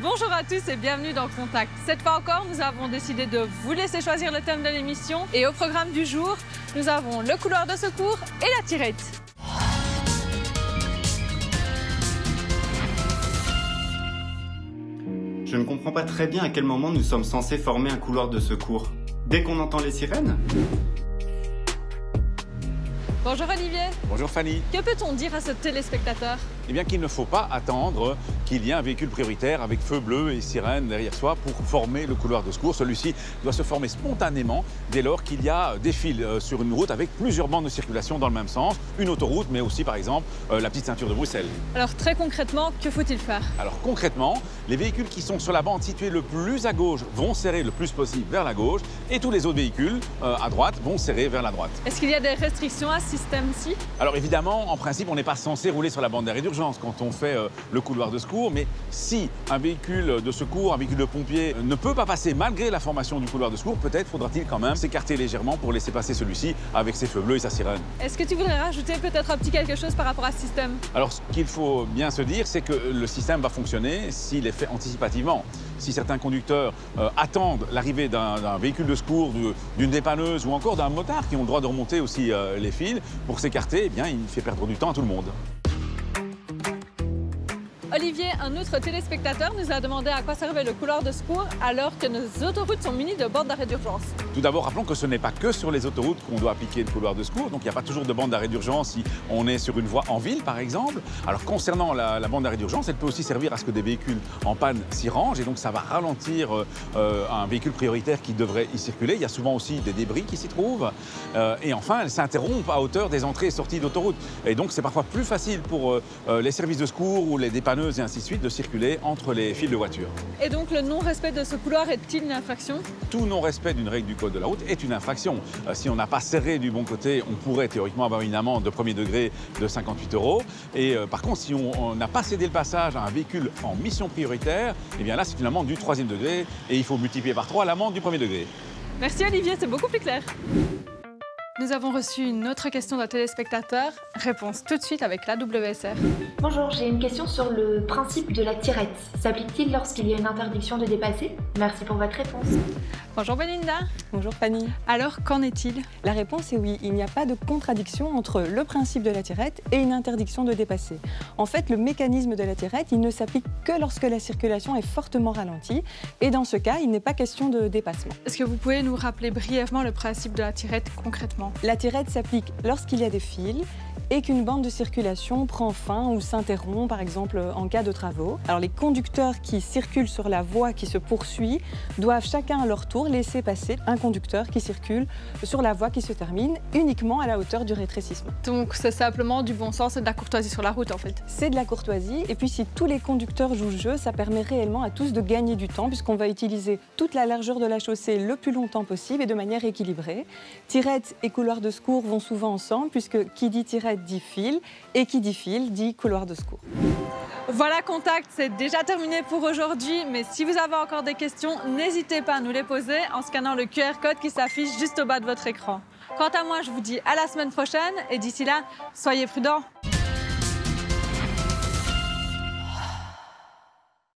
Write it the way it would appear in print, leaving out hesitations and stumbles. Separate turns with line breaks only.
Bonjour à tous et bienvenue dans Contact. Cette fois encore, nous avons décidé de vous laisser choisir le thème de l'émission. Et au programme du jour, nous avons le couloir de secours et la tirette.
Je ne comprends pas très bien à quel moment nous sommes censés former un couloir de secours. Dès qu'on entend les sirènes ?
Bonjour Olivier.
Bonjour Fanny.
Que peut-on dire à ce téléspectateur?
Eh bien qu'il ne faut pas attendre qu'il y ait un véhicule prioritaire avec feu bleu et sirène derrière soi pour former le couloir de secours. Celui-ci doit se former spontanément dès lors qu'il y a des fils sur une route avec plusieurs bandes de circulation dans le même sens, une autoroute mais aussi par exemple la petite ceinture de Bruxelles. Alors
très concrètement, que faut-il faire?
Alors concrètement, les véhicules qui sont sur la bande située le plus à gauche vont serrer le plus possible vers la gauche et tous les autres véhicules à droite vont serrer vers la droite.
Est-ce qu'il y a des restrictions à ce système-ci?
Alors évidemment, en principe, on n'est pas censé rouler sur la bande d'arrêt d'urgence quand on fait le couloir de secours, mais si un véhicule de secours, un véhicule de pompier ne peut pas passer malgré la formation du couloir de secours, peut-être faudra-t-il quand même s'écarter légèrement pour laisser passer celui-ci avec ses feux bleus et sa sirène.
Est-ce que tu voudrais rajouter peut-être un petit quelque chose par rapport à ce système? Alors
ce qu'il faut bien se dire, c'est que le système va fonctionner s'il est fait anticipativement. Si certains conducteurs attendent l'arrivée d'un véhicule de secours, d'une dépanneuse ou encore d'un motard qui ont le droit de remonter aussi les fils pour s'écarter, eh bien, il fait perdre du temps à tout le monde.
Olivier, un autre téléspectateur nous a demandé à quoi servait le couloir de secours alors que nos autoroutes sont munies de bornes d'arrêt d'urgence.
Tout d'abord, rappelons que ce n'est pas que sur les autoroutes qu'on doit appliquer le couloir de secours. Donc il n'y a pas toujours de bande d'arrêt d'urgence si on est sur une voie en ville, par exemple. Alors concernant la bande d'arrêt d'urgence, elle peut aussi servir à ce que des véhicules en panne s'y rangent et donc ça va ralentir un véhicule prioritaire qui devrait y circuler. Il y a souvent aussi des débris qui s'y trouvent. Et enfin, elle s'interrompt à hauteur des entrées et sorties d'autoroute. Et donc c'est parfois plus facile pour les services de secours ou les dépanneuses et ainsi de suite de circuler entre les fils de voiture.
Et donc le non-respect de ce couloir est-il une infraction?
Tout non-respect d'une règle du code de la route est une infraction. Si on n'a pas serré du bon côté, on pourrait théoriquement avoir une amende de premier degré de 58 €. Et par contre, si on n'a pas cédé le passage à un véhicule en mission prioritaire, eh bien là c'est une amende du 3e degré et il faut multiplier par 3 l'amende du 1er degré.
Merci Olivier, c'est beaucoup plus clair. Nous avons reçu une autre question d'un téléspectateur. Réponse tout de suite avec la WSR.
Bonjour, j'ai une question sur le principe de la tirette. S'applique-t-il lorsqu'il y a une interdiction de dépasser? Merci pour votre réponse.
Bonjour Belinda.
Bonjour Fanny.
Alors, qu'en est-il?
La réponse est oui. Il n'y a pas de contradiction entre le principe de la tirette et une interdiction de dépasser. En fait, le mécanisme de la tirette, il ne s'applique que lorsque la circulation est fortement ralentie. Et dans ce cas, il n'est pas question de dépassement.
Est-ce que vous pouvez nous rappeler brièvement le principe de la tirette concrètement?
La tirette s'applique lorsqu'il y a des fils et qu'une bande de circulation prend fin ou s'interrompt, par exemple en cas de travaux. Alors les conducteurs qui circulent sur la voie qui se poursuit doivent chacun à leur tour laisser passer un conducteur qui circule sur la voie qui se termine uniquement à la hauteur du rétrécissement.
Donc c'est simplement du bon sens et de la courtoisie sur la route en fait?
C'est de la courtoisie et puis si tous les conducteurs jouent le jeu, ça permet réellement à tous de gagner du temps puisqu'on va utiliser toute la largeur de la chaussée le plus longtemps possible et de manière équilibrée. Tirette et couloir de secours vont souvent ensemble puisque qui dit tirette dit fil et qui dit fil dit couloir de secours.
Voilà Contact, c'est déjà terminé pour aujourd'hui, mais si vous avez encore des questions, n'hésitez pas à nous les poser en scannant le QR code qui s'affiche juste au bas de votre écran. Quant à moi, je vous dis à la semaine prochaine et d'ici là, soyez prudents.